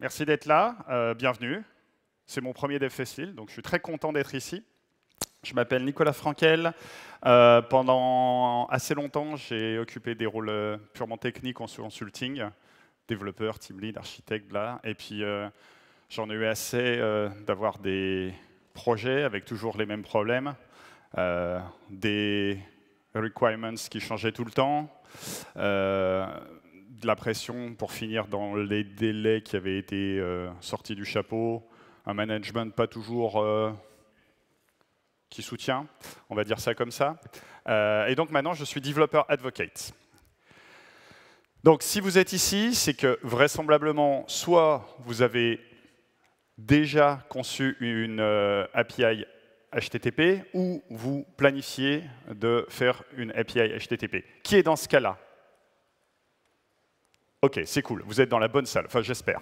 Merci d'être là, bienvenue. C'est mon premier Dev Festival, donc je suis très content d'être ici. Je m'appelle Nicolas Frankel. Pendant assez longtemps, j'ai occupé des rôles purement techniques en consulting, développeur, team lead, architecte, bla. Et puis j'en ai eu assez d'avoir des projets avec toujours les mêmes problèmes, des requirements qui changeaient tout le temps, de la pression pour finir dans les délais qui avaient été sortis du chapeau, un management pas toujours qui soutient, on va dire ça comme ça. Et donc maintenant, je suis Developer Advocate. Donc si vous êtes ici, c'est que vraisemblablement, soit vous avez déjà conçu une API HTTP, ou vous planifiez de faire une API HTTP. Qui est dans ce cas-là? OK, c'est cool, vous êtes dans la bonne salle, enfin j'espère.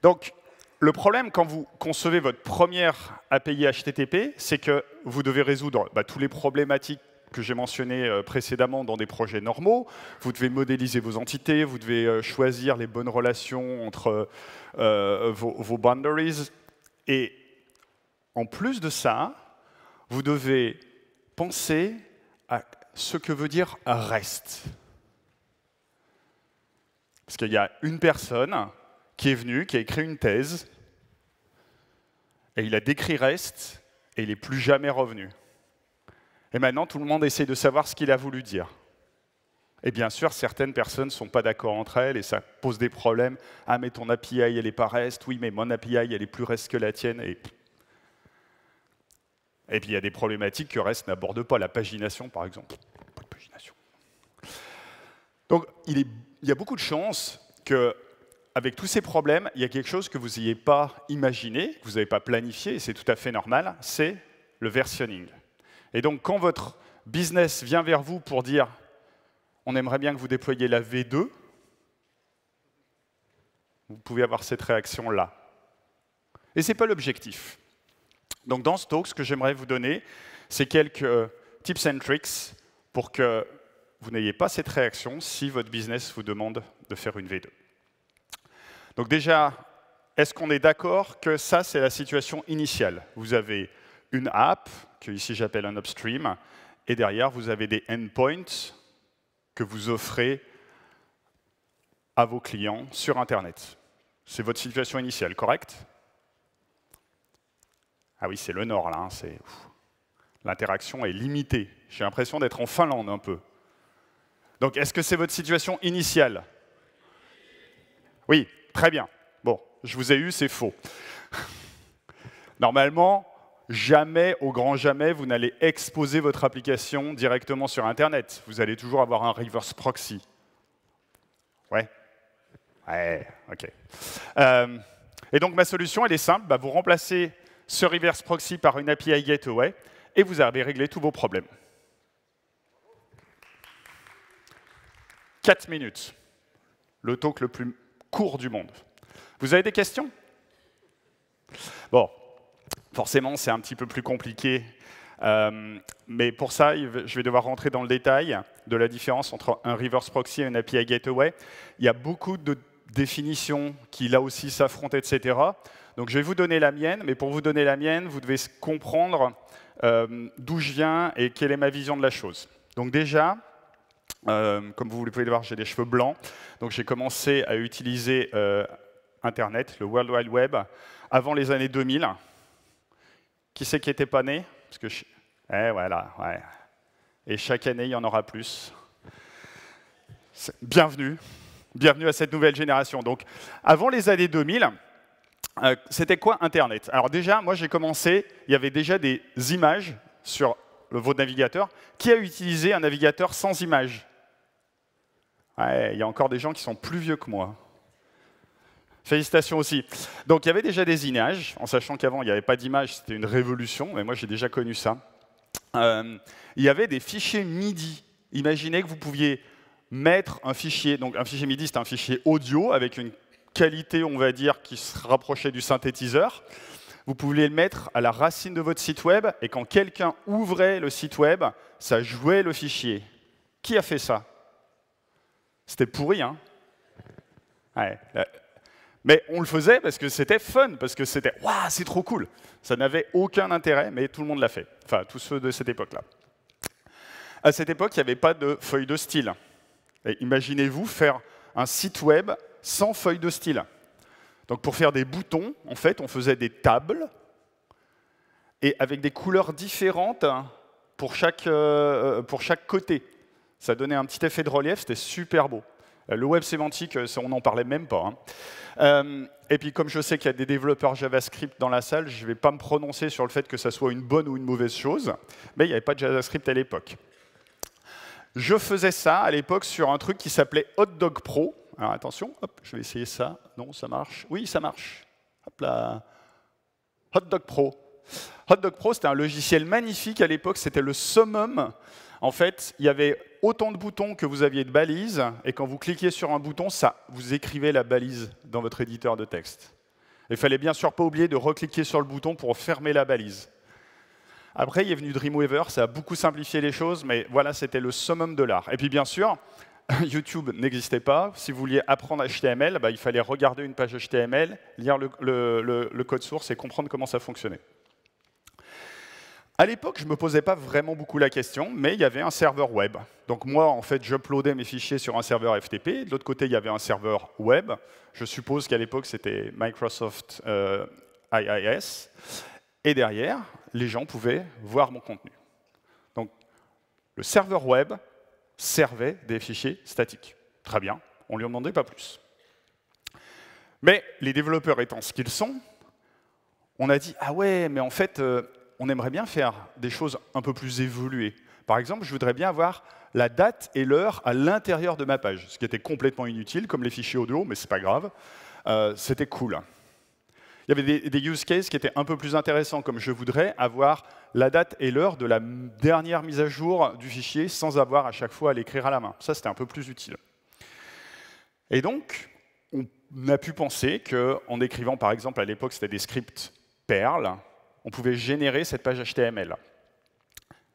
Donc, le problème quand vous concevez votre première API HTTP, c'est que vous devez résoudre tous les problématiques que j'ai mentionnées précédemment dans des projets normaux. Vous devez modéliser vos entités, vous devez choisir les bonnes relations entre vos boundaries. Et en plus de ça, vous devez penser à ce que veut dire REST. Parce qu'il y a une personne qui est venue, qui a écrit une thèse, et il a décrit REST, et il n'est plus jamais revenu. Et maintenant, tout le monde essaie de savoir ce qu'il a voulu dire. Et bien sûr, certaines personnes ne sont pas d'accord entre elles, et ça pose des problèmes. Ah, mais ton API, elle n'est pas REST. Oui, mais mon API, elle est plus REST que la tienne. Et puis, il y a des problématiques que REST n'aborde pas. La pagination, par exemple. Pas de pagination. Donc, il y a beaucoup de chances qu'avec tous ces problèmes, il y a quelque chose que vous n'ayez pas imaginé, que vous n'avez pas planifié, et c'est tout à fait normal, c'est le versionning. Et donc, quand votre business vient vers vous pour dire « on aimerait bien que vous déployiez la V2 », vous pouvez avoir cette réaction-là. Et ce n'est pas l'objectif. Donc, dans ce talk, ce que j'aimerais vous donner, c'est quelques tips and tricks pour que vous n'ayez pas cette réaction si votre business vous demande de faire une V2. Donc déjà, est-ce qu'on est d'accord que ça, c'est la situation initiale? Vous avez une app, que ici j'appelle un upstream, et derrière, vous avez des endpoints que vous offrez à vos clients sur Internet. C'est votre situation initiale, correct? Ah oui, c'est le nord, là. L'interaction est limitée. J'ai l'impression d'être en Finlande, un peu. Donc, est-ce que c'est votre situation initiale? Oui, très bien. Bon, je vous ai eu, c'est faux. Normalement, jamais, au grand jamais, vous n'allez exposer votre application directement sur Internet. Vous allez toujours avoir un reverse proxy. Ouais? Ouais, OK. Et donc, ma solution, elle est simple. Vous remplacez ce reverse proxy par une API Gateway, et vous avez réglé tous vos problèmes. 4 minutes. Le talk le plus court du monde. Vous avez des questions? Bon, forcément, c'est un petit peu plus compliqué. Mais pour ça, je vais devoir rentrer dans le détail de la différence entre un reverse proxy et une API Gateway. Il y a beaucoup de définitions qui, là aussi, s'affrontent, etc. Donc, je vais vous donner la mienne. Mais pour vous donner la mienne, vous devez comprendre d'où je viens et quelle est ma vision de la chose. Donc déjà, comme vous pouvez le voir, j'ai des cheveux blancs. Donc j'ai commencé à utiliser Internet, le World Wide Web, avant les années 2000. Qui c'est qui n'était pas né? Parce que voilà, ouais. Et chaque année, il y en aura plus. Bienvenue. Bienvenue à cette nouvelle génération. Donc, avant les années 2000, c'était quoi Internet? Alors déjà, moi j'ai commencé, il y avait déjà des images sur votre navigateur. Qui a utilisé un navigateur sans images? Ouais, il y a encore des gens qui sont plus vieux que moi. Félicitations aussi. Donc il y avait déjà des images, en sachant qu'avant il n'y avait pas d'images, c'était une révolution, mais moi j'ai déjà connu ça. Il y avait des fichiers MIDI. Imaginez que vous pouviez mettre un fichier, donc un fichier MIDI c'est un fichier audio avec une qualité, on va dire, qui se rapprochait du synthétiseur. Vous pouviez le mettre à la racine de votre site web, et quand quelqu'un ouvrait le site web, ça jouait le fichier. Qui a fait ça? C'était pourri, hein? Ouais. Mais on le faisait parce que c'était fun, parce que c'était « Waouh, c'est trop cool !» Ça n'avait aucun intérêt, mais tout le monde l'a fait. Enfin, tous ceux de cette époque-là. À cette époque, il n'y avait pas de feuille de style. Imaginez-vous faire un site web sans feuille de style. Donc pour faire des boutons, en fait, on faisait des tables, et avec des couleurs différentes pour chaque côté. Ça donnait un petit effet de relief, c'était super beau. Le web sémantique, on n'en parlait même pas. Et puis, comme je sais qu'il y a des développeurs JavaScript dans la salle, je ne vais pas me prononcer sur le fait que ça soit une bonne ou une mauvaise chose, mais il n'y avait pas de JavaScript à l'époque. Je faisais ça à l'époque sur un truc qui s'appelait HotDog Pro. Alors attention, hop, je vais essayer ça. Non, ça marche. Oui, ça marche. Hop là. HotDog Pro. HotDog Pro, c'était un logiciel magnifique à l'époque, c'était le summum. En fait, il y avait autant de boutons que vous aviez de balises, et quand vous cliquiez sur un bouton, ça vous écrivait la balise dans votre éditeur de texte. Il fallait bien sûr pas oublier de recliquer sur le bouton pour fermer la balise. Après, il est venu Dreamweaver, ça a beaucoup simplifié les choses, mais voilà, c'était le summum de l'art. Et puis bien sûr, YouTube n'existait pas. Si vous vouliez apprendre HTML, il fallait regarder une page HTML, lire le code source et comprendre comment ça fonctionnait. À l'époque, je ne me posais pas vraiment beaucoup la question, mais il y avait un serveur web. Donc moi, en fait, j'uploadais mes fichiers sur un serveur FTP. De l'autre côté, il y avait un serveur web. Je suppose qu'à l'époque, c'était Microsoft IIS. Et derrière, les gens pouvaient voir mon contenu. Donc, le serveur web servait des fichiers statiques. Très bien, on ne lui en demandait pas plus. Mais les développeurs étant ce qu'ils sont, on a dit « Ah ouais, mais en fait, on aimerait bien faire des choses un peu plus évoluées. Par exemple, je voudrais bien avoir la date et l'heure à l'intérieur de ma page, ce qui était complètement inutile, comme les fichiers audio, mais c'est pas grave. C'était cool. Il y avait des use cases qui étaient un peu plus intéressants, comme je voudrais avoir la date et l'heure de la dernière mise à jour du fichier sans avoir à chaque fois à l'écrire à la main. Ça, c'était un peu plus utile. Et donc, on a pu penser qu'en écrivant, par exemple, à l'époque, c'était des scripts Perl, on pouvait générer cette page HTML.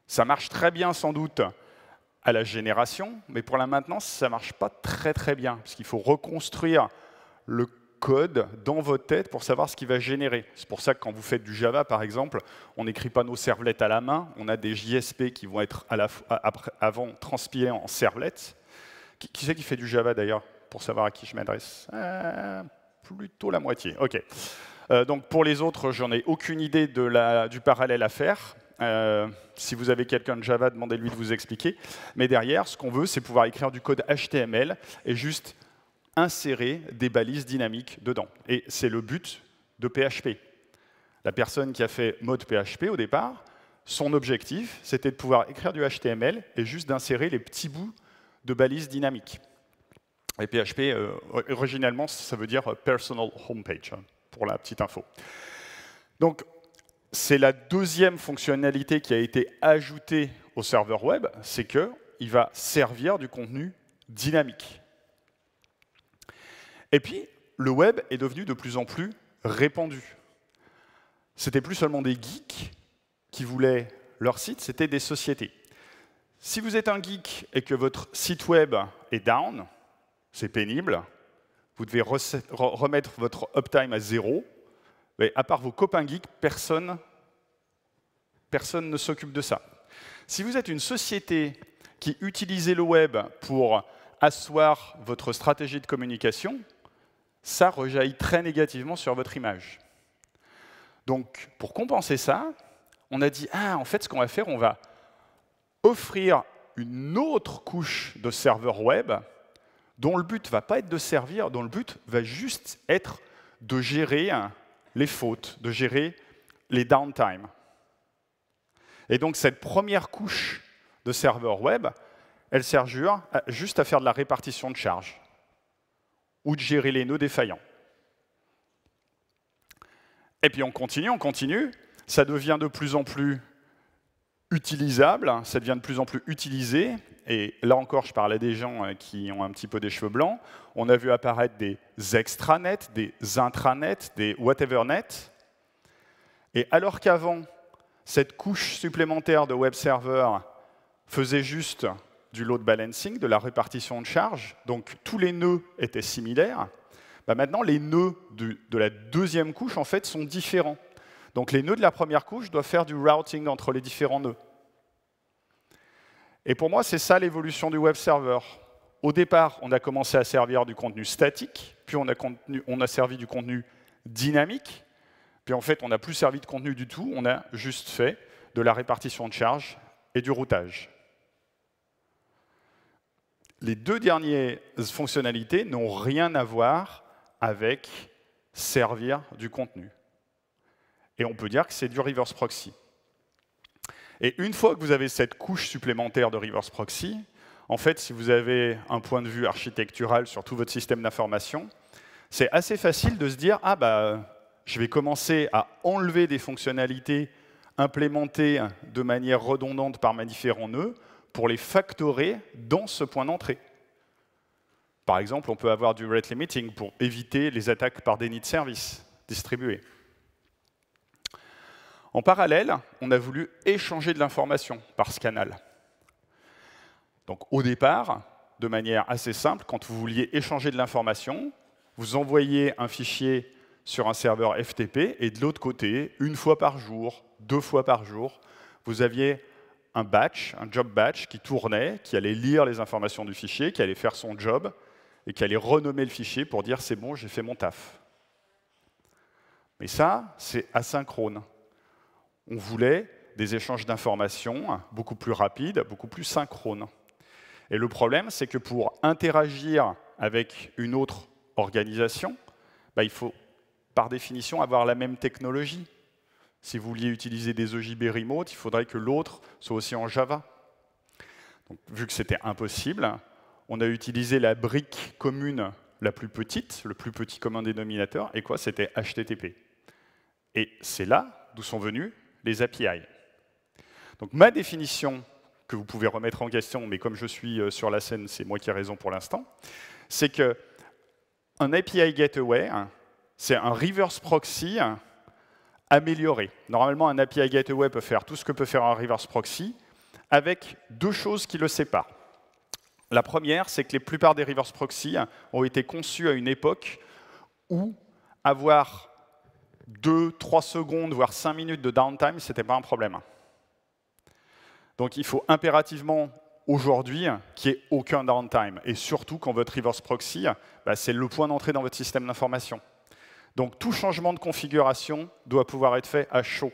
Ça marche très bien, sans doute, à la génération, mais pour la maintenance, ça ne marche pas très très bien, parce qu'il faut reconstruire le code dans votre tête pour savoir ce qu'il va générer. C'est pour ça que quand vous faites du Java, par exemple, on n'écrit pas nos servlets à la main, on a des JSP qui vont être avant transpilés en servlets. Qui c'est qui fait du Java, d'ailleurs, pour savoir à qui je m'adresse? Plutôt la moitié. OK. Donc pour les autres, j'en ai aucune idée du parallèle à faire. Si vous avez quelqu'un de Java, demandez-lui de vous expliquer. Mais derrière, ce qu'on veut, c'est pouvoir écrire du code HTML et juste insérer des balises dynamiques dedans. Et c'est le but de PHP. La personne qui a fait mode PHP au départ, son objectif, c'était de pouvoir écrire du HTML et juste d'insérer les petits bouts de balises dynamiques. Et PHP, originalement, ça veut dire Personal Homepage, pour la petite info. Donc, c'est la deuxième fonctionnalité qui a été ajoutée au serveur web, c'est qu'il va servir du contenu dynamique. Et puis, le web est devenu de plus en plus répandu. C'était plus seulement des geeks qui voulaient leur site, c'était des sociétés. Si vous êtes un geek et que votre site web est down, c'est pénible, vous devez remettre votre uptime à 0, mais à part vos copains geeks, personne ne s'occupe de ça. Si vous êtes une société qui utilise le web pour asseoir votre stratégie de communication, ça rejaillit très négativement sur votre image. Donc, pour compenser ça, on a dit, en fait, ce qu'on va faire, on va offrir une autre couche de serveur web dont le but ne va pas être de servir, dont le but va juste être de gérer les fautes, de gérer les downtime. Et donc, cette première couche de serveur web, elle sert juste à faire de la répartition de charges ou de gérer les nœuds défaillants. Et puis on continue, ça devient de plus en plus utilisable, ça devient de plus en plus utilisé, et là encore, je parle à des gens qui ont un petit peu des cheveux blancs, on a vu apparaître des extranets, des intranets, des whatevernet, et alors qu'avant, cette couche supplémentaire de web server faisait juste du load balancing, de la répartition de charges, donc tous les nœuds étaient similaires, bah maintenant les nœuds de la deuxième couche en fait, sont différents. Donc les nœuds de la première couche doivent faire du routing entre les différents nœuds. Et pour moi, c'est ça l'évolution du web server. Au départ, on a commencé à servir du contenu statique, puis on a servi du contenu dynamique, puis en fait, on n'a plus servi de contenu du tout, on a juste fait de la répartition de charge et du routage. Les deux dernières fonctionnalités n'ont rien à voir avec servir du contenu. Et on peut dire que c'est du reverse proxy. Et une fois que vous avez cette couche supplémentaire de reverse proxy, en fait, si vous avez un point de vue architectural sur tout votre système d'information, c'est assez facile de se dire « Ah, bah, je vais commencer à enlever des fonctionnalités implémentées de manière redondante par mes différents nœuds pour les factorer dans ce point d'entrée. » Par exemple, on peut avoir du rate limiting pour éviter les attaques par déni de service distribués. En parallèle, on a voulu échanger de l'information par ce canal. Donc au départ, de manière assez simple, quand vous vouliez échanger de l'information, vous envoyez un fichier sur un serveur FTP, et de l'autre côté, une fois par jour, 2 fois par jour, vous aviez un batch, un job batch qui tournait, qui allait lire les informations du fichier, qui allait faire son job, et qui allait renommer le fichier pour dire « c'est bon, j'ai fait mon taf ». Mais ça, c'est asynchrone. On voulait des échanges d'informations beaucoup plus rapides, beaucoup plus synchrones. Et le problème, c'est que pour interagir avec une autre organisation, bah, il faut, par définition, avoir la même technologie. Si vous vouliez utiliser des EJB remote, il faudrait que l'autre soit aussi en Java. Donc, vu que c'était impossible, on a utilisé la brique commune la plus petite, le plus petit commun dénominateur, et quoi? C'était HTTP. Et c'est là d'où sont venus les API. Donc ma définition, que vous pouvez remettre en question, mais comme je suis sur la scène, c'est moi qui ai raison pour l'instant, c'est qu'un API Gateway, c'est un reverse proxy amélioré. Normalement, un API Gateway peut faire tout ce que peut faire un reverse proxy, avec deux choses qui le séparent. La première, c'est que la plupart des reverse proxy ont été conçus à une époque où avoir 2, 3 secondes, voire 5 minutes de downtime, ce n'était pas un problème. Donc il faut impérativement, aujourd'hui, qu'il n'y ait aucun downtime. Et surtout quand votre reverse proxy, bah, c'est le point d'entrée dans votre système d'information. Donc tout changement de configuration doit pouvoir être fait à chaud.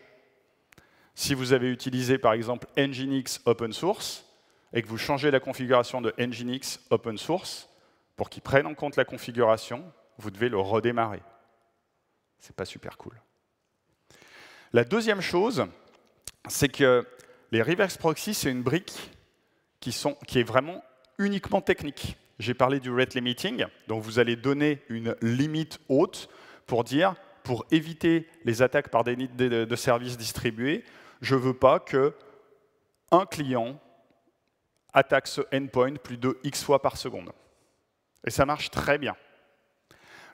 Si vous avez utilisé, par exemple, Nginx open source, et que vous changez la configuration de Nginx open source, pour qu'il prenne en compte la configuration, vous devez le redémarrer. C'est pas super cool. La deuxième chose, c'est que les reverse proxy, c'est une brique qui est vraiment uniquement technique. J'ai parlé du rate limiting, donc vous allez donner une limite haute pour dire, pour éviter les attaques par déni de services distribués, je ne veux pas qu'un client attaque ce endpoint plus de X fois par seconde. Et ça marche très bien.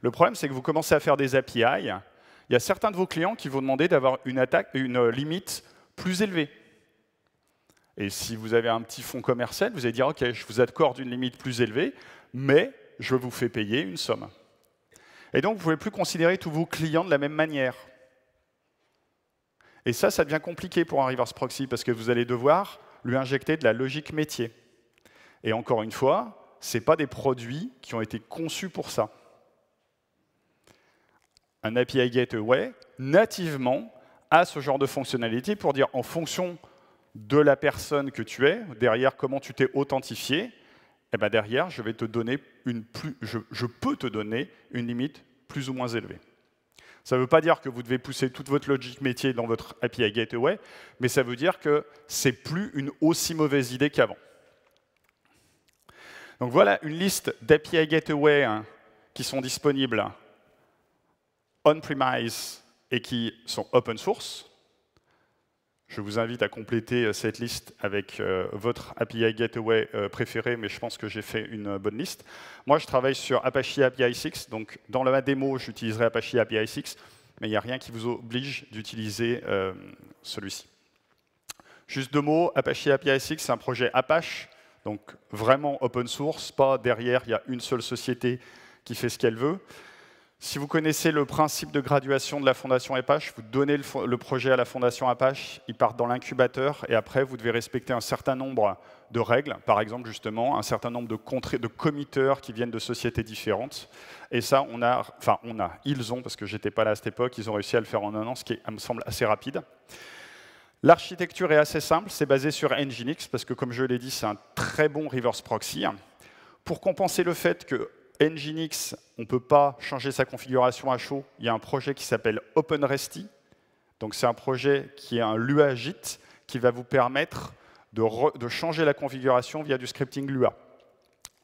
Le problème, c'est que vous commencez à faire des API. Il y a certains de vos clients qui vont demander d'avoir une limite plus élevée. Et si vous avez un petit fonds commercial, vous allez dire « OK, je vous accorde une limite plus élevée, mais je vous fais payer une somme. » Et donc, vous ne pouvez plus considérer tous vos clients de la même manière. Et ça devient compliqué pour un reverse proxy, parce que vous allez devoir lui injecter de la logique métier. Et encore une fois, ce n'est pas des produits qui ont été conçus pour ça. Un API Gateway, nativement, a ce genre de fonctionnalité pour dire, en fonction de la personne que tu es, derrière comment tu t'es authentifié, et ben derrière, je peux te donner une limite plus ou moins élevée. Ça ne veut pas dire que vous devez pousser toute votre logique métier dans votre API Gateway, mais ça veut dire que ce n'est plus une aussi mauvaise idée qu'avant. Donc voilà une liste d'API Gateway qui sont disponibles on-premise et qui sont open source. Je vous invite à compléter cette liste avec votre API Gateway préféré, mais je pense que j'ai fait une bonne liste. Moi, je travaille sur Apache API 6, donc dans ma démo, j'utiliserai Apache API 6, mais il n'y a rien qui vous oblige d'utiliser celui-ci. Juste deux mots, Apache API 6, c'est un projet Apache, donc vraiment open source, pas derrière, il y a une seule société qui fait ce qu'elle veut. Si vous connaissez le principe de graduation de la fondation Apache, vous donnez le projet à la fondation Apache, ils partent dans l'incubateur, et après, vous devez respecter un certain nombre de règles, par exemple, justement, un certain nombre de committeurs qui viennent de sociétés différentes. Et ça, ils ont, parce que j'étais pas là à cette époque, ils ont réussi à le faire en un an, ce qui me semble assez rapide. L'architecture est assez simple, c'est basé sur Nginx, parce que, comme je l'ai dit, c'est un très bon reverse proxy. Pour compenser le fait que Nginx, on ne peut pas changer sa configuration à chaud. Il y a un projet qui s'appelle OpenResty. Donc c'est un projet qui est un Lua JIT qui va vous permettre de changer la configuration via du scripting Lua.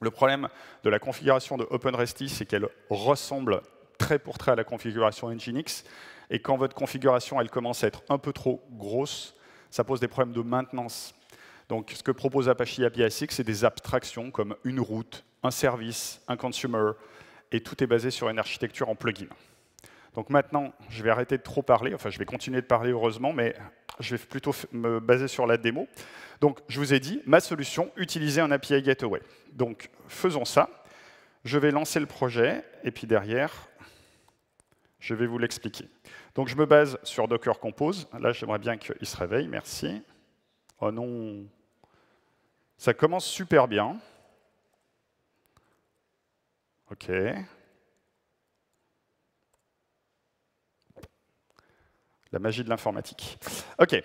Le problème de la configuration de OpenResty, c'est qu'elle ressemble trait pour trait à la configuration Nginx. Et quand votre configuration elle commence à être un peu trop grosse, ça pose des problèmes de maintenance. Donc ce que propose Apache API 6, c'est des abstractions comme une route, un service, un consumer, et tout est basé sur une architecture en plugin. Donc maintenant, je vais arrêter de trop parler, enfin je vais continuer de parler heureusement, mais je vais plutôt me baser sur la démo. Donc je vous ai dit, ma solution, utiliser un API Gateway. Donc faisons ça. Je vais lancer le projet, et puis derrière, je vais vous l'expliquer. Donc je me base sur Docker Compose. Là, j'aimerais bien qu'il se réveille, merci. Oh non, ça commence super bien. OK. La magie de l'informatique. OK.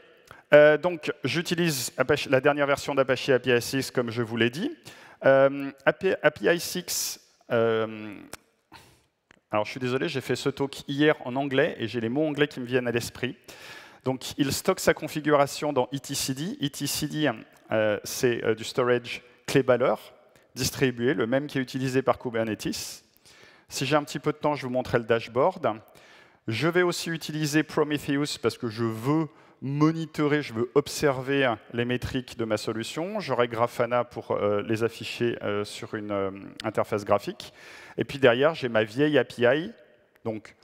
Donc, j'utilise la dernière version d'Apache API 6, comme je vous l'ai dit. API 6, alors je suis désolé, j'ai fait ce talk hier en anglais, et j'ai les mots anglais qui me viennent à l'esprit. Donc, il stocke sa configuration dans etcd. Etcd, c'est du storage clé-balleur distribué, le même qui est utilisé par Kubernetes. Si j'ai un petit peu de temps, je vous montrerai le dashboard. Je vais aussi utiliser Prometheus parce que je veux monitorer, je veux observer les métriques de ma solution. J'aurai Grafana pour les afficher sur une interface graphique. Et puis derrière, j'ai ma vieille API, donc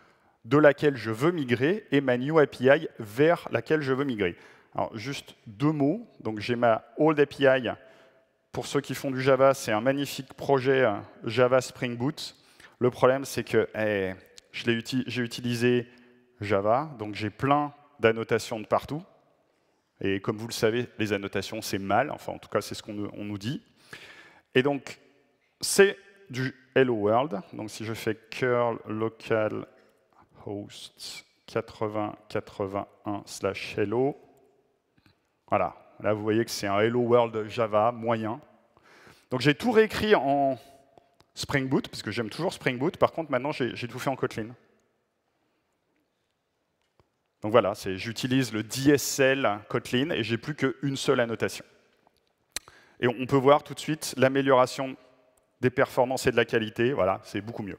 de laquelle je veux migrer, et ma new API vers laquelle je veux migrer. Alors, juste deux mots. Donc, j'ai ma old API. Pour ceux qui font du Java, c'est un magnifique projet Java Spring Boot. Le problème, c'est que j'ai utilisé Java, donc j'ai plein d'annotations de partout. Et comme vous le savez, les annotations, c'est mal. Enfin, en tout cas, c'est ce qu'on nous dit. Et donc, c'est du Hello World. Donc, si je fais curl local host 8081/hello, voilà. Là, vous voyez que c'est un Hello World Java moyen. Donc, j'ai tout réécrit en Spring Boot, parce que j'aime toujours Spring Boot. Par contre, maintenant, j'ai tout fait en Kotlin. Donc voilà, j'utilise le DSL Kotlin et j'ai plus qu'une seule annotation. Et on peut voir tout de suite l'amélioration des performances et de la qualité. Voilà, c'est beaucoup mieux.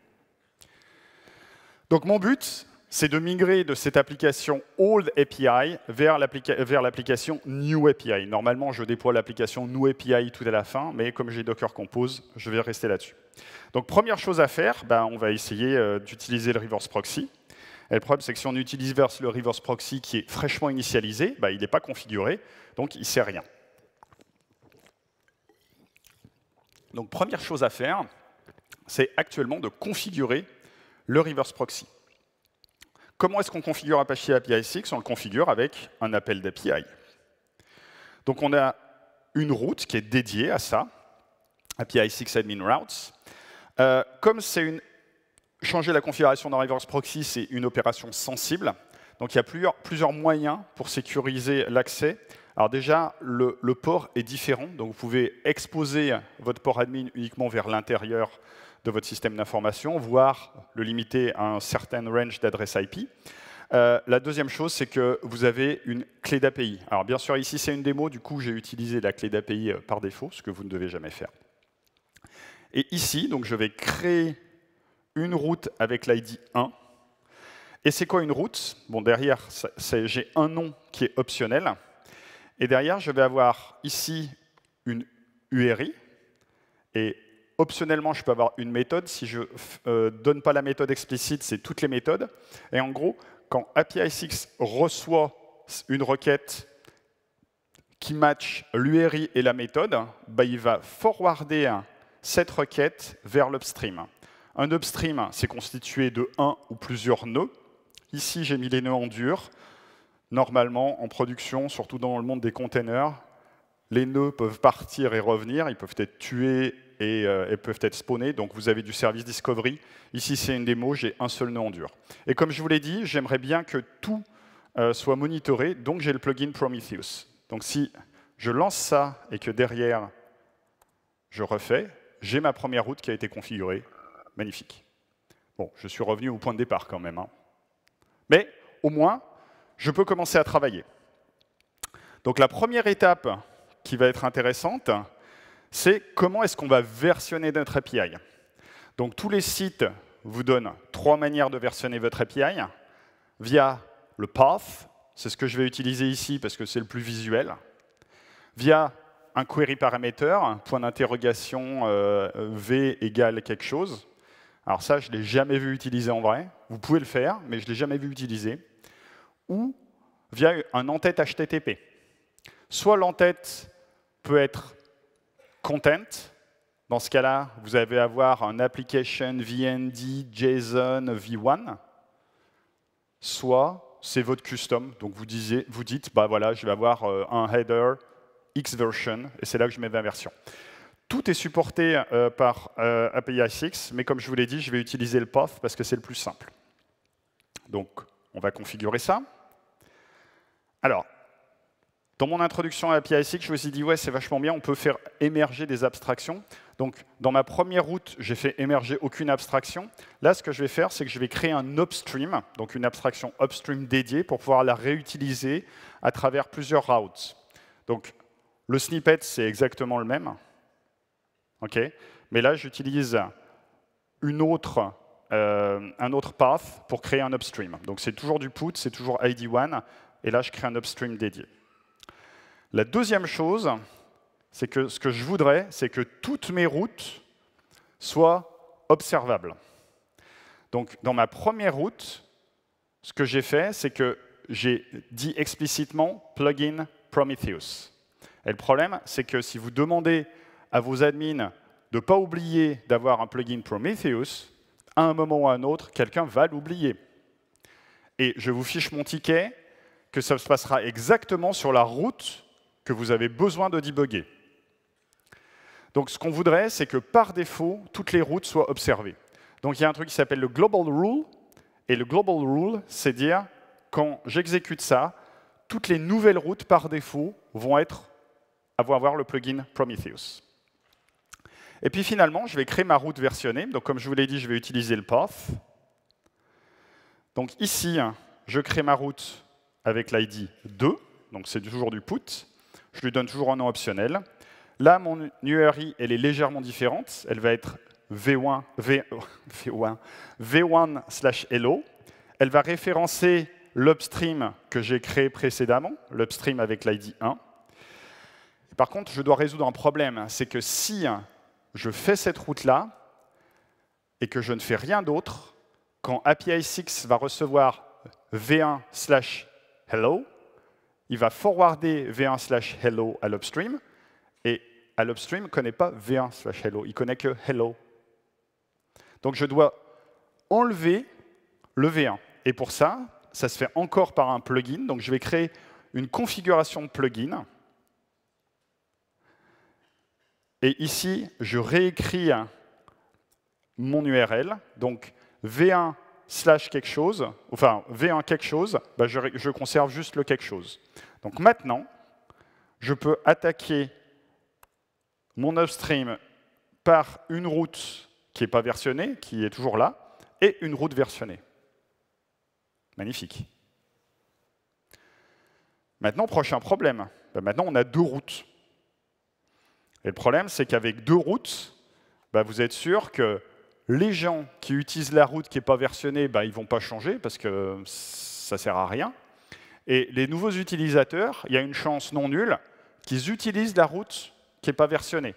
Donc mon but, c'est de migrer de cette application Old API vers l'application New API. Normalement, je déploie l'application New API tout à la fin, mais comme j'ai Docker Compose, je vais rester là-dessus. Donc première chose à faire, on va essayer d'utiliser le reverse proxy. Et le problème, c'est que si on utilise le reverse proxy qui est fraîchement initialisé, il n'est pas configuré, donc il ne sert rien. Donc première chose à faire, c'est actuellement de configurer le reverse proxy. Comment est-ce qu'on configure Apache API 6? On le configure avec un appel d'API. Donc on a une route qui est dédiée à ça, API 6 admin routes. Comme c'est changer la configuration d'un reverse proxy, c'est une opération sensible. Donc il y a plusieurs moyens pour sécuriser l'accès. Alors déjà, le port est différent. Donc vous pouvez exposer votre port admin uniquement vers l'intérieur de votre système d'information, voire le limiter à un certain range d'adresse IP. La deuxième chose, c'est que vous avez une clé d'API. Alors bien sûr, ici, c'est une démo. Du coup, j'ai utilisé la clé d'API par défaut, ce que vous ne devez jamais faire. Et ici, donc, je vais créer une route avec l'ID 1. Et c'est quoi une route? Bon, derrière, j'ai un nom qui est optionnel. Et derrière, je vais avoir ici une URI. Et optionnellement, je peux avoir une méthode. Si je ne donne pas la méthode explicite, c'est toutes les méthodes. Et en gros, quand API 6 reçoit une requête qui match l'URI et la méthode, il va forwarder cette requête vers l'upstream. Un upstream, c'est constitué de un ou plusieurs nœuds. Ici, j'ai mis les nœuds en dur. Normalement, en production, surtout dans le monde des containers, les nœuds peuvent partir et revenir, ils peuvent être tués et peuvent être spawnés, donc vous avez du service discovery. Ici, c'est une démo, j'ai un seul nœud en dur. Et comme je vous l'ai dit, j'aimerais bien que tout soit monitoré, donc j'ai le plugin Prometheus. Donc si je lance ça et que derrière, je refais, j'ai ma première route qui a été configurée. Magnifique. Bon, je suis revenu au point de départ quand même, hein. Mais au moins, je peux commencer à travailler. Donc la première étape qui va être intéressante, c'est comment est-ce qu'on va versionner notre API. Donc tous les sites vous donnent 3 manières de versionner votre API, via le path, c'est ce que je vais utiliser ici parce que c'est le plus visuel, via un query parameter, point d'interrogation v égale quelque chose. Alors ça, je ne l'ai jamais vu utiliser en vrai. Vous pouvez le faire, mais je ne l'ai jamais vu utiliser. Ou via un en-tête HTTP. Soit l'en-tête peut être content. Dans ce cas-là, vous allez avoir un application VND JSON v1. Soit c'est votre custom. Donc vous dites, bah voilà, je vais avoir un header X version, et c'est là que je mets ma version. Tout est supporté par API 6, mais comme je vous l'ai dit, je vais utiliser le path parce que c'est le plus simple. Donc, on va configurer ça. Alors, dans mon introduction à API 6, je me suis dit, ouais, c'est vachement bien, on peut faire émerger des abstractions. Donc, dans ma première route, j'ai fait émerger aucune abstraction. Là, ce que je vais faire, c'est que je vais créer un upstream, donc une abstraction upstream dédiée, pour pouvoir la réutiliser à travers plusieurs routes. Donc, le snippet, c'est exactement le même. Okay. Mais là, j'utilise un autre path pour créer un upstream. Donc c'est toujours du put, c'est toujours ID1, et là, je crée un upstream dédié. La deuxième chose, c'est que ce que je voudrais, c'est que toutes mes routes soient observables. Donc dans ma première route, ce que j'ai fait, c'est que j'ai dit explicitement plugin Prometheus. Et le problème, c'est que si vous demandez à vos admins de ne pas oublier d'avoir un plugin Prometheus, à un moment ou à un autre, quelqu'un va l'oublier. Et je vous fiche mon ticket que ça se passera exactement sur la route que vous avez besoin de débugger. Donc ce qu'on voudrait, c'est que par défaut, toutes les routes soient observées. Donc il y a un truc qui s'appelle le Global Rule, et le Global Rule, c'est dire, quand j'exécute ça, toutes les nouvelles routes par défaut vont avoir le plugin Prometheus. Et puis finalement, je vais créer ma route versionnée. Donc comme je vous l'ai dit, je vais utiliser le path. Donc ici, je crée ma route avec l'ID 2. Donc c'est toujours du put. Je lui donne toujours un nom optionnel. Là, mon URI, elle est légèrement différente. Elle va être v1/hello. Elle va référencer l'upstream que j'ai créé précédemment, l'upstream avec l'ID 1. Par contre, je dois résoudre un problème. C'est que si je fais cette route-là et que je ne fais rien d'autre, quand API 6 va recevoir v1/hello, il va forwarder v1/hello à l'upstream, et à l'upstream ne connaît pas v1/hello, il connaît que hello. Donc je dois enlever le v1. Et pour ça, ça se fait encore par un plugin. Donc je vais créer une configuration de plugin. Et ici, je réécris mon URL. Donc v1/ quelque chose, enfin v1 quelque chose, bah je conserve juste le quelque chose. Donc maintenant, je peux attaquer mon upstream par une route qui n'est pas versionnée, qui est toujours là, et une route versionnée. Magnifique. Maintenant, prochain problème. Ben maintenant, on a 2 routes. Et le problème, c'est qu'avec 2 routes, ben vous êtes sûr que les gens qui utilisent la route qui n'est pas versionnée, ben ils ne vont pas changer parce que ça ne sert à rien. Et les nouveaux utilisateurs, il y a une chance non nulle qu'ils utilisent la route qui n'est pas versionnée.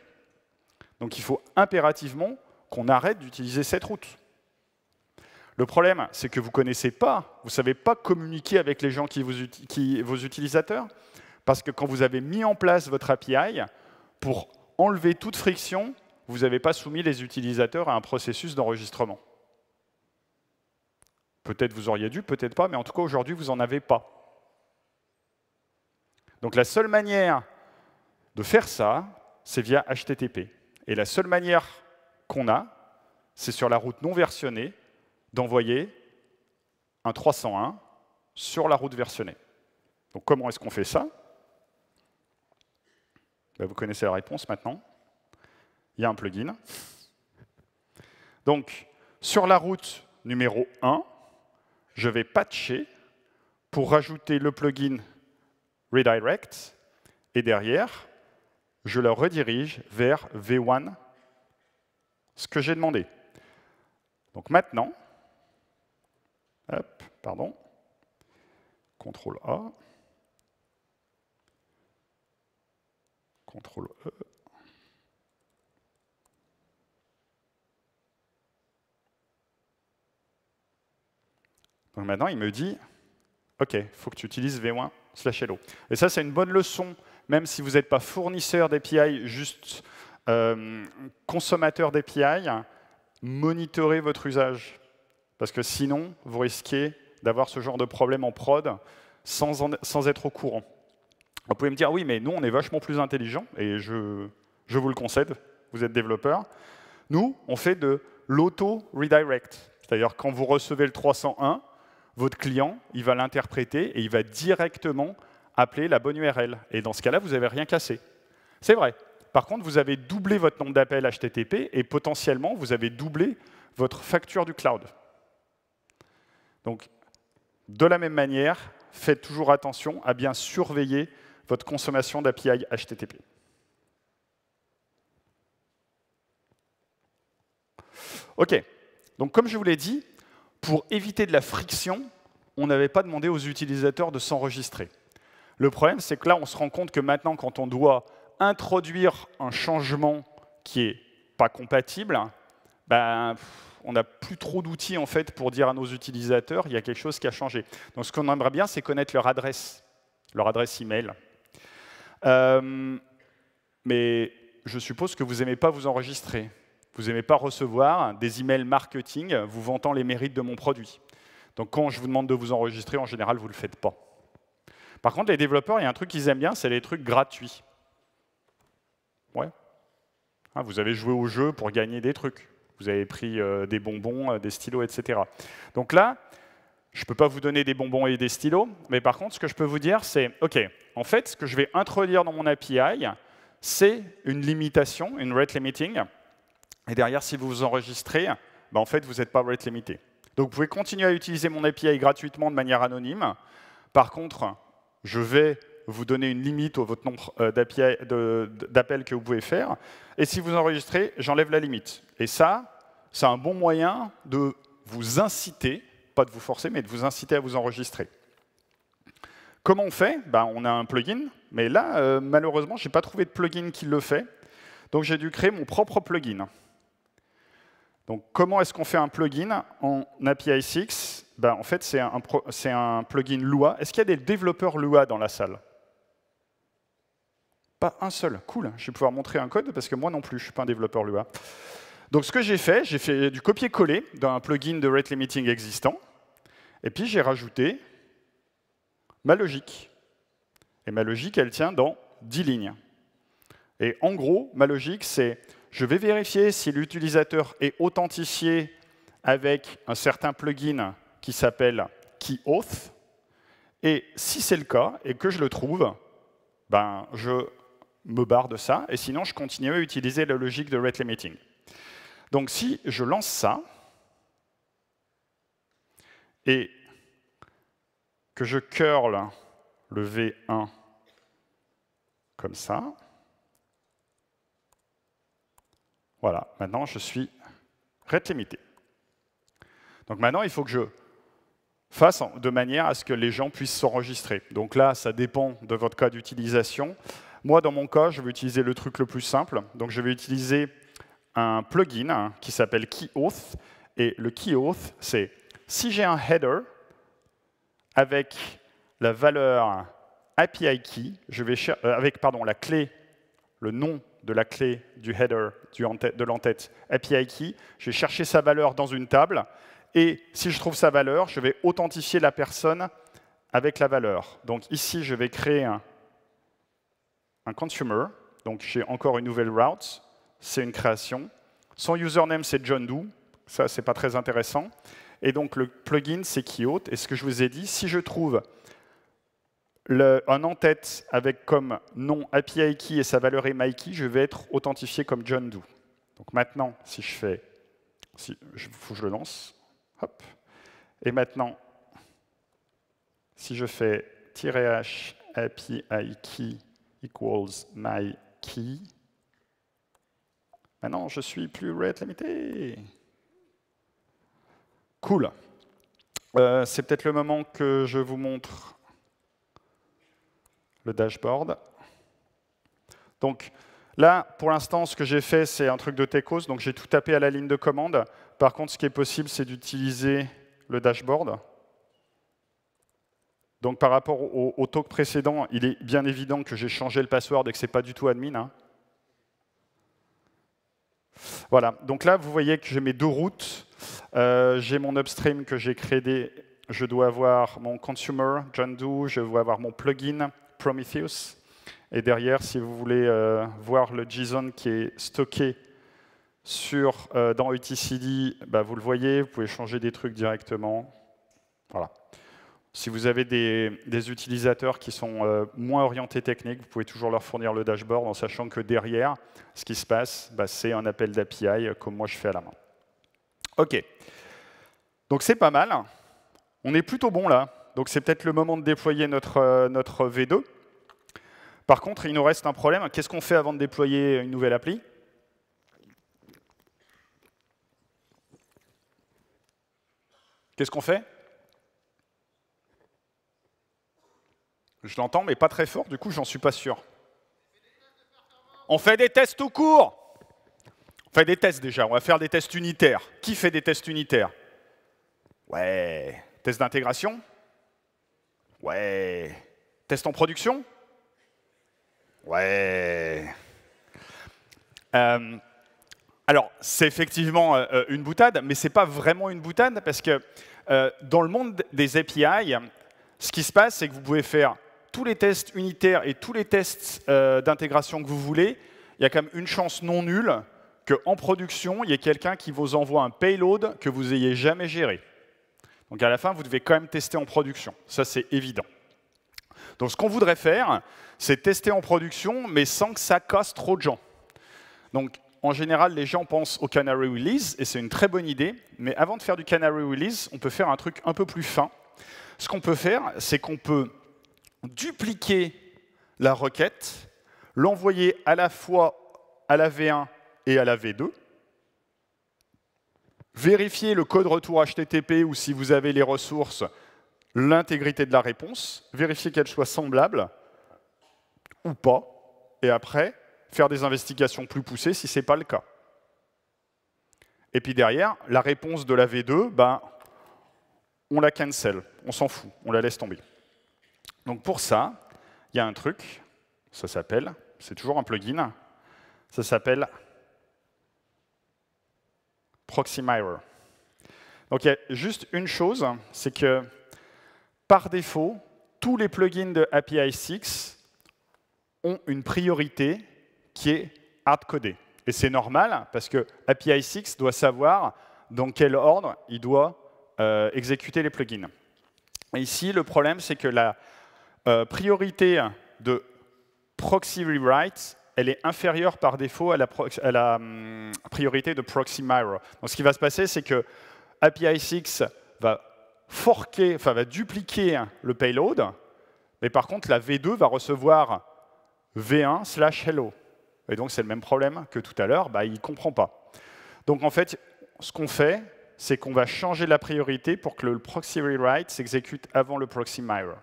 Donc il faut impérativement qu'on arrête d'utiliser cette route. Le problème, c'est que vous ne connaissez pas, vous ne savez pas communiquer avec les gens vos utilisateurs, parce que quand vous avez mis en place votre API, pour enlever toute friction, vous n'avez pas soumis les utilisateurs à un processus d'enregistrement. Peut-être vous auriez dû, peut-être pas, mais en tout cas, aujourd'hui, vous n'en avez pas. Donc la seule manière de faire ça, c'est via HTTP. Et la seule manière qu'on a, c'est sur la route non versionnée, d'envoyer un 301 sur la route versionnée. Donc comment est-ce qu'on fait ça? Ben, vous connaissez la réponse maintenant. Il y a un plugin. Donc, sur la route numéro 1, je vais patcher pour rajouter le plugin redirect, et derrière, je le redirige vers V1, ce que j'ai demandé. Donc maintenant, hop, pardon, CTRL A, CTRL E, donc maintenant, il me dit, OK, il faut que tu utilises v1/hello. Et ça, c'est une bonne leçon, même si vous n'êtes pas fournisseur d'API, juste consommateur d'API, monitorez votre usage. Parce que sinon, vous risquez d'avoir ce genre de problème en prod sans être au courant. Vous pouvez me dire, oui, mais nous, on est vachement plus intelligents, et je vous le concède, vous êtes développeur. Nous, on fait de l'auto-redirect. C'est-à-dire, quand vous recevez le 301, votre client, il va l'interpréter et il va directement appeler la bonne URL. Et dans ce cas-là, vous n'avez rien cassé. C'est vrai. Par contre, vous avez doublé votre nombre d'appels HTTP et potentiellement, vous avez doublé votre facture du cloud. Donc, de la même manière, faites toujours attention à bien surveiller votre consommation d'API HTTP. OK. Donc, comme je vous l'ai dit, pour éviter de la friction, on n'avait pas demandé aux utilisateurs de s'enregistrer. Le problème, c'est que là, on se rend compte que maintenant, quand on doit introduire un changement qui n'est pas compatible, ben, on n'a plus trop d'outils en fait, pour dire à nos utilisateurs qu'il y a quelque chose qui a changé. Donc, ce qu'on aimerait bien, c'est connaître leur adresse email. Mais je suppose que vous n'aimez pas vous enregistrer. Vous n'aimez pas recevoir des emails marketing vous vantant les mérites de mon produit. Donc quand je vous demande de vous enregistrer, en général, vous ne le faites pas. Par contre, les développeurs, il y a un truc qu'ils aiment bien, c'est les trucs gratuits. Ouais. Hein, vous avez joué au jeu pour gagner des trucs. Vous avez pris des bonbons, des stylos, etc. Donc là, je ne peux pas vous donner des bonbons et des stylos, mais par contre, ce que je peux vous dire, c'est, OK, en fait, ce que je vais introduire dans mon API, c'est une limitation, une rate limiting. Et derrière, si vous vous enregistrez, ben en fait, vous n'êtes pas rate limité. Donc, vous pouvez continuer à utiliser mon API gratuitement de manière anonyme. Par contre, je vais vous donner une limite au votre nombre d'appels que vous pouvez faire. Et si vous enregistrez, j'enlève la limite. Et ça, c'est un bon moyen de vous inciter, pas de vous forcer, mais de vous inciter à vous enregistrer. Comment on fait? Ben, on a un plugin, mais là, malheureusement, je n'ai pas trouvé de plugin qui le fait. Donc, j'ai dû créer mon propre plugin. Donc, comment est-ce qu'on fait un plugin en API 6? Ben, en fait, c'est un plugin Lua. Est-ce qu'il y a des développeurs Lua dans la salle? Pas un seul. Cool. Je vais pouvoir montrer un code, parce que moi non plus, je ne suis pas un développeur Lua. Donc, ce que j'ai fait du copier-coller d'un plugin de rate limiting existant, et puis j'ai rajouté ma logique. Et ma logique, elle tient dans 10 lignes. Et en gros, ma logique, c'est je vais vérifier si l'utilisateur est authentifié avec un certain plugin qui s'appelle KeyAuth. Et si c'est le cas et que je le trouve, ben, je me barre de ça. Et sinon, je continue à utiliser la logique de rate limiting. Donc, si je lance ça et que je curl le V1 comme ça, voilà, maintenant je suis rate limité. Donc maintenant, il faut que je fasse de manière à ce que les gens puissent s'enregistrer. Donc là, ça dépend de votre cas d'utilisation. Moi, dans mon cas, je vais utiliser le truc le plus simple. Donc je vais utiliser un plugin qui s'appelle KeyAuth. Et le KeyAuth, c'est si j'ai un header avec la valeur API key, avec la clé le nom de la clé du header de l'entête API key, je vais chercher sa valeur dans une table, et si je trouve sa valeur, je vais authentifier la personne avec la valeur. Donc ici, je vais créer un consumer, donc j'ai encore une nouvelle route, c'est une création. Son username, c'est John Doe, ça, c'est pas très intéressant. Et donc le plugin, c'est Keyauth, et ce que je vous ai dit, si je trouve un en-tête avec comme nom API key et sa valeur est MyKey, je vais être authentifié comme John Doe. Donc maintenant, si je fais, faut que je le lance, hop. Et maintenant, si je fais -h API key equals MyKey, maintenant je suis plus rate limité. Cool. C'est peut-être le moment que je vous montre le dashboard. Donc là, pour l'instant, ce que j'ai fait, c'est un truc de Tecos, donc j'ai tout tapé à la ligne de commande. Par contre, ce qui est possible, c'est d'utiliser le dashboard. Donc par rapport au talk précédent, il est bien évident que j'ai changé le password et que ce n'est pas du tout admin. Hein. Voilà, donc là, vous voyez que j'ai mes deux routes. J'ai mon upstream que j'ai créé. Je dois avoir mon consumer, John Doe, je dois avoir mon plugin, Prometheus. Et derrière, si vous voulez voir le JSON qui est stocké dans etcd, bah, vous le voyez, vous pouvez changer des trucs directement. Voilà. Si vous avez des utilisateurs qui sont moins orientés techniques, vous pouvez toujours leur fournir le dashboard en sachant que derrière, ce qui se passe, bah, c'est un appel d'API comme moi je fais à la main. OK. Donc c'est pas mal. On est plutôt bon là. Donc c'est peut-être le moment de déployer notre V2. Par contre, il nous reste un problème. Qu'est-ce qu'on fait avant de déployer une nouvelle appli? Qu'est-ce qu'on fait? Je l'entends, mais pas très fort, du coup, j'en suis pas sûr. On fait des tests tout court. On fait des tests déjà, on va faire des tests unitaires. Qui fait des tests unitaires? Ouais. Test d'intégration? Ouais. Test en production? Ouais. Alors, c'est effectivement une boutade, mais ce n'est pas vraiment une boutade, parce que dans le monde des API, ce qui se passe, c'est que vous pouvez faire tous les tests unitaires et tous les tests d'intégration que vous voulez. Il y a quand même une chance non nulle qu'en production, il y ait quelqu'un qui vous envoie un payload que vous n'ayez jamais géré. Donc à la fin, vous devez quand même tester en production. Ça, c'est évident. Donc ce qu'on voudrait faire, c'est tester en production, mais sans que ça casse trop de gens. Donc en général, les gens pensent au canary release, et c'est une très bonne idée. Mais avant de faire du canary release, on peut faire un truc un peu plus fin. Ce qu'on peut faire, c'est qu'on peut dupliquer la requête, l'envoyer à la fois à la V1 et à la V2, vérifier le code retour HTTP ou si vous avez les ressources, l'intégrité de la réponse, vérifier qu'elle soit semblable ou pas, et après, faire des investigations plus poussées si ce n'est pas le cas. Et puis derrière, la réponse de la V2, ben, on la cancel, on s'en fout, on la laisse tomber. Donc pour ça, il y a un truc, ça s'appelle, c'est toujours un plugin, ça s'appelle ProxyMirror. Donc il y a juste une chose, c'est que par défaut, tous les plugins de API 6 ont une priorité qui est hard-codée. Et c'est normal, parce que API 6 doit savoir dans quel ordre il doit exécuter les plugins. Et ici, le problème, c'est que la priorité de proxy rewrite, elle est inférieure par défaut à la priorité de ProxyMirror. Donc ce qui va se passer, c'est que API 6 va forquer, enfin va dupliquer le payload, mais par contre, la V2 va recevoir V1/hello. Et donc, c'est le même problème que tout à l'heure, bah, il ne comprend pas. Donc, en fait, ce qu'on fait, c'est qu'on va changer la priorité pour que le proxy rewrite s'exécute avant le proxy mirror.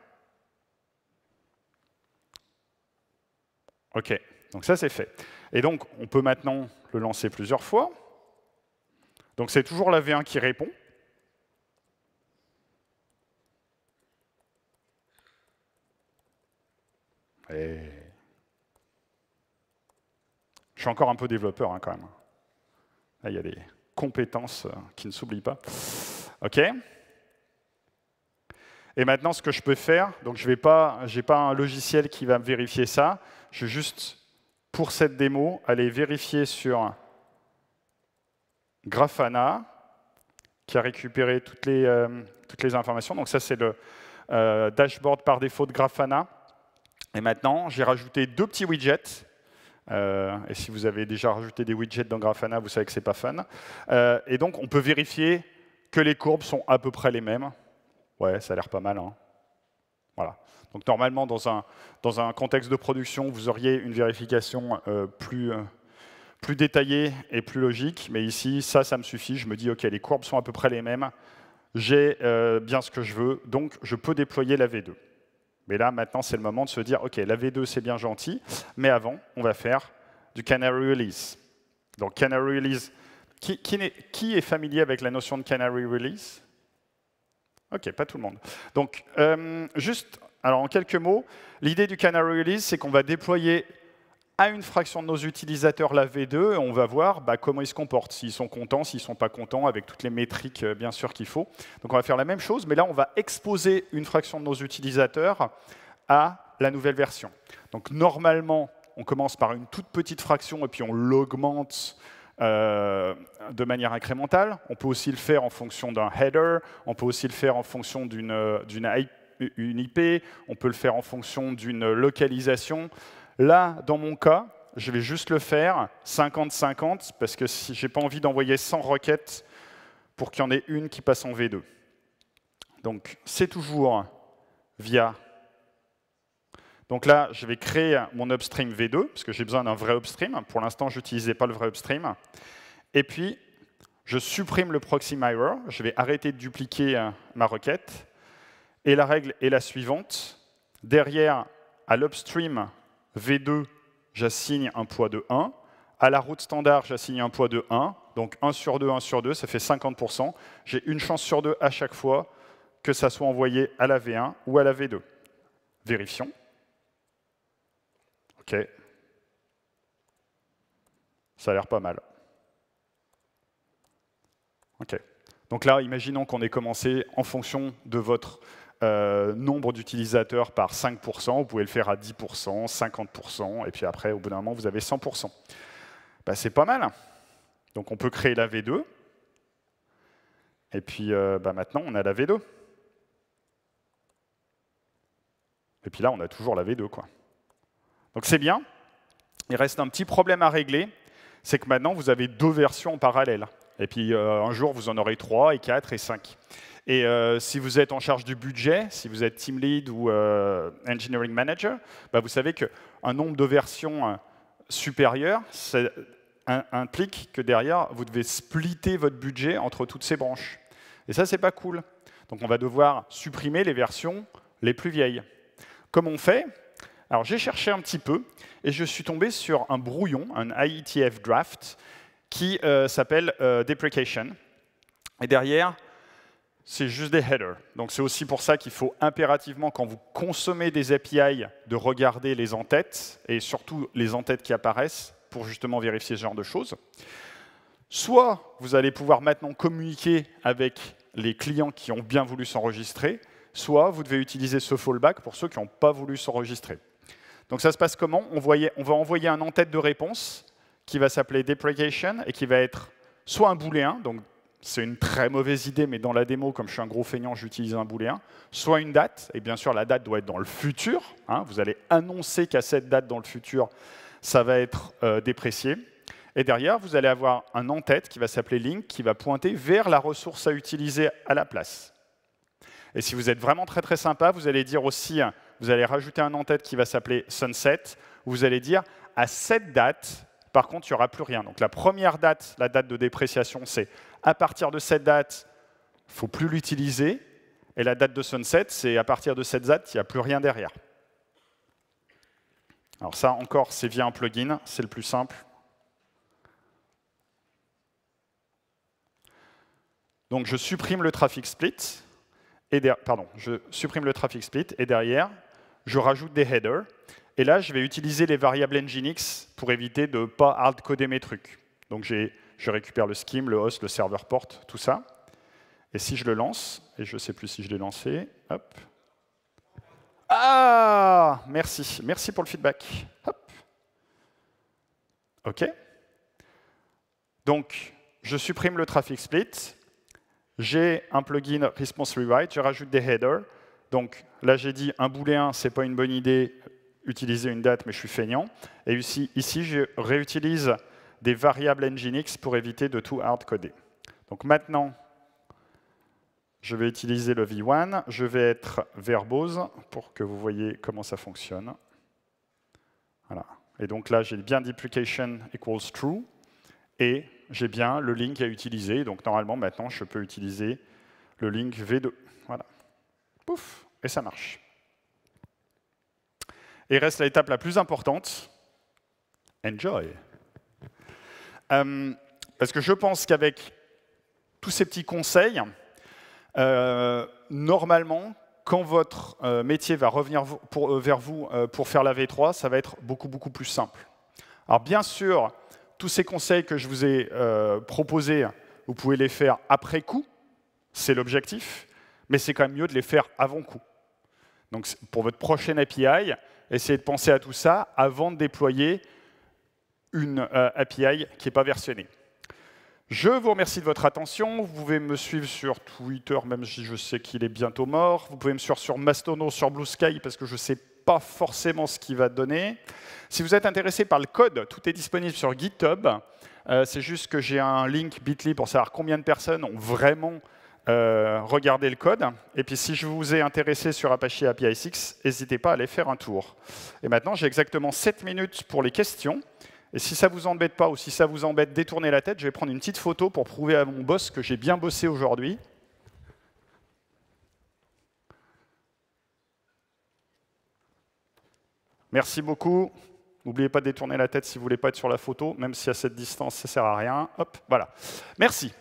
OK, donc ça, c'est fait. Et donc, on peut maintenant le lancer plusieurs fois. Donc, c'est toujours la V1 qui répond. Et suis encore un peu développeur quand même. Là, il y a des compétences qui ne s'oublient pas. OK. Et maintenant, ce que je peux faire, donc je n'ai pas un logiciel qui va me vérifier ça. Je vais juste, pour cette démo, aller vérifier sur Grafana, qui a récupéré toutes les informations. Donc ça, c'est le dashboard par défaut de Grafana. Et maintenant, j'ai rajouté 2 petits widgets. Et si vous avez déjà rajouté des widgets dans Grafana, vous savez que ce n'est pas fun. Et donc, on peut vérifier que les courbes sont à peu près les mêmes. Ouais, ça a l'air pas mal. Hein. Voilà. Donc normalement, dans un contexte de production, vous auriez une vérification plus détaillée et plus logique. Mais ici, ça me suffit. Je me dis, OK, les courbes sont à peu près les mêmes. J'ai bien ce que je veux. Donc, je peux déployer la V2. Mais là, maintenant, c'est le moment de se dire, OK, la V2, c'est bien gentil. Mais avant, on va faire du Canary Release. Donc, Canary Release, qui est familier avec la notion de Canary Release? OK, pas tout le monde. Donc, juste, alors en quelques mots, l'idée du Canary Release, c'est qu'on va déployer à une fraction de nos utilisateurs la V2 et on va voir comment ils se comportent, s'ils sont contents, s'ils ne sont pas contents, avec toutes les métriques, bien sûr, qu'il faut. Donc, on va faire la même chose, mais là, on va exposer une fraction de nos utilisateurs à la nouvelle version. Donc, normalement, on commence par une toute petite fraction et puis on l'augmente de manière incrémentale. On peut aussi le faire en fonction d'un header, on peut aussi le faire en fonction d'une IP, on peut le faire en fonction d'une localisation. Là, dans mon cas, je vais juste le faire 50-50, parce que si je n'ai pas envie d'envoyer 100 requêtes pour qu'il y en ait une qui passe en V2. Donc, c'est toujours via... Donc là, je vais créer mon upstream V2, parce que j'ai besoin d'un vrai upstream. Pour l'instant, je n'utilisais pas le vrai upstream. Et puis, je supprime le proxy mirror. Je vais arrêter de dupliquer ma requête. Et la règle est la suivante. Derrière, à l'upstream V2, j'assigne un poids de 1. À la route standard, j'assigne un poids de 1. Donc 1 sur 2, 1 sur 2, ça fait 50%. J'ai une chance sur 2 à chaque fois que ça soit envoyé à la V1 ou à la V2. Vérifions. OK. Ça a l'air pas mal. OK. Donc là, imaginons qu'on ait commencé en fonction de votre nombre d'utilisateurs par 5%. Vous pouvez le faire à 10%, 50%, et puis après, au bout d'un moment, vous avez 100%. C'est pas mal. Donc on peut créer la V2. Et puis maintenant, on a la V2. Et puis là, on a toujours la V2, quoi. Donc c'est bien. Il reste un petit problème à régler, c'est que maintenant, vous avez 2 versions en parallèle. Et puis un jour, vous en aurez 3, et 4, et 5. Et si vous êtes en charge du budget, si vous êtes team lead ou engineering manager, vous savez qu'un nombre de versions supérieur, ça implique que derrière, vous devez splitter votre budget entre toutes ces branches. Et ça, c'est pas cool. Donc on va devoir supprimer les versions les plus vieilles. Comme on fait? Alors j'ai cherché un petit peu et je suis tombé sur un brouillon, un IETF draft, qui s'appelle deprecation. Et derrière, c'est juste des headers. Donc c'est aussi pour ça qu'il faut impérativement, quand vous consommez des API, de regarder les en-têtes, et surtout les en-têtes qui apparaissent, pour justement vérifier ce genre de choses. Soit vous allez pouvoir maintenant communiquer avec les clients qui ont bien voulu s'enregistrer, soit vous devez utiliser ce fallback pour ceux qui n'ont pas voulu s'enregistrer. Donc ça se passe comment? On va envoyer un en-tête de réponse qui va s'appeler deprecation et qui va être soit un booléen, donc c'est une très mauvaise idée, mais dans la démo, comme je suis un gros feignant, j'utilise un booléen, soit une date, et bien sûr la date doit être dans le futur, hein, vous allez annoncer qu'à cette date dans le futur, ça va être déprécié, et derrière, vous allez avoir un en-tête qui va s'appeler link, qui va pointer vers la ressource à utiliser à la place. Et si vous êtes vraiment très très sympa, vous allez dire aussi, vous allez rajouter un en-tête qui va s'appeler sunset, où vous allez dire à cette date, par contre, il n'y aura plus rien. Donc la première date, la date de dépréciation, c'est à partir de cette date, il ne faut plus l'utiliser. Et la date de sunset, c'est à partir de cette date, il n'y a plus rien derrière. Alors ça, encore, c'est via un plugin, c'est le plus simple. Donc je supprime le traffic split, et derrière, je rajoute des headers. Et là, je vais utiliser les variables Nginx pour éviter de ne pas hard-coder mes trucs. Donc je récupère le scheme, le host, le server port, tout ça. Et si je le lance, et je ne sais plus si je l'ai lancé, hop. Ah, merci. Merci pour le feedback. Hop. OK. Donc, je supprime le traffic split. J'ai un plugin Response Rewrite. Je rajoute des headers. Donc, là, j'ai dit un booléen, ce n'est pas une bonne idée. Utiliser une date, mais je suis feignant. Et ici, je réutilise des variables Nginx pour éviter de tout hard-coder. Donc maintenant, je vais utiliser le v1. Je vais être verbose pour que vous voyez comment ça fonctionne. Voilà. Et donc là, j'ai bien duplication equals true. Et j'ai bien le link à utiliser. Donc normalement, maintenant, je peux utiliser le link v2. Voilà. Pouf, et ça marche. Et reste l'étape la plus importante. Enjoy. Parce que je pense qu'avec tous ces petits conseils, normalement, quand votre métier va revenir vers vous pour faire la V3, ça va être beaucoup, beaucoup plus simple. Alors bien sûr, tous ces conseils que je vous ai proposés, vous pouvez les faire après coup, c'est l'objectif, mais c'est quand même mieux de les faire avant coup. Donc pour votre prochaine API, essayez de penser à tout ça avant de déployer une API qui n'est pas versionnée. Je vous remercie de votre attention. Vous pouvez me suivre sur Twitter, même si je sais qu'il est bientôt mort. Vous pouvez me suivre sur Mastodon, sur Blue Sky, parce que je ne sais pas forcément ce qu'il va donner. Si vous êtes intéressé par le code, tout est disponible sur GitHub. C'est juste que j'ai un link bit.ly pour savoir combien de personnes ont vraiment regardé le code. Et puis si je vous ai intéressé sur Apache API 6, n'hésitez pas à aller faire un tour. Et maintenant, j'ai exactement 7 minutes pour les questions. Et si ça ne vous embête pas ou si ça vous embête, détournez la tête, je vais prendre une petite photo pour prouver à mon boss que j'ai bien bossé aujourd'hui. Merci beaucoup. N'oubliez pas de détourner la tête si vous ne voulez pas être sur la photo, même si à cette distance, ça ne sert à rien. Hop, voilà. Merci.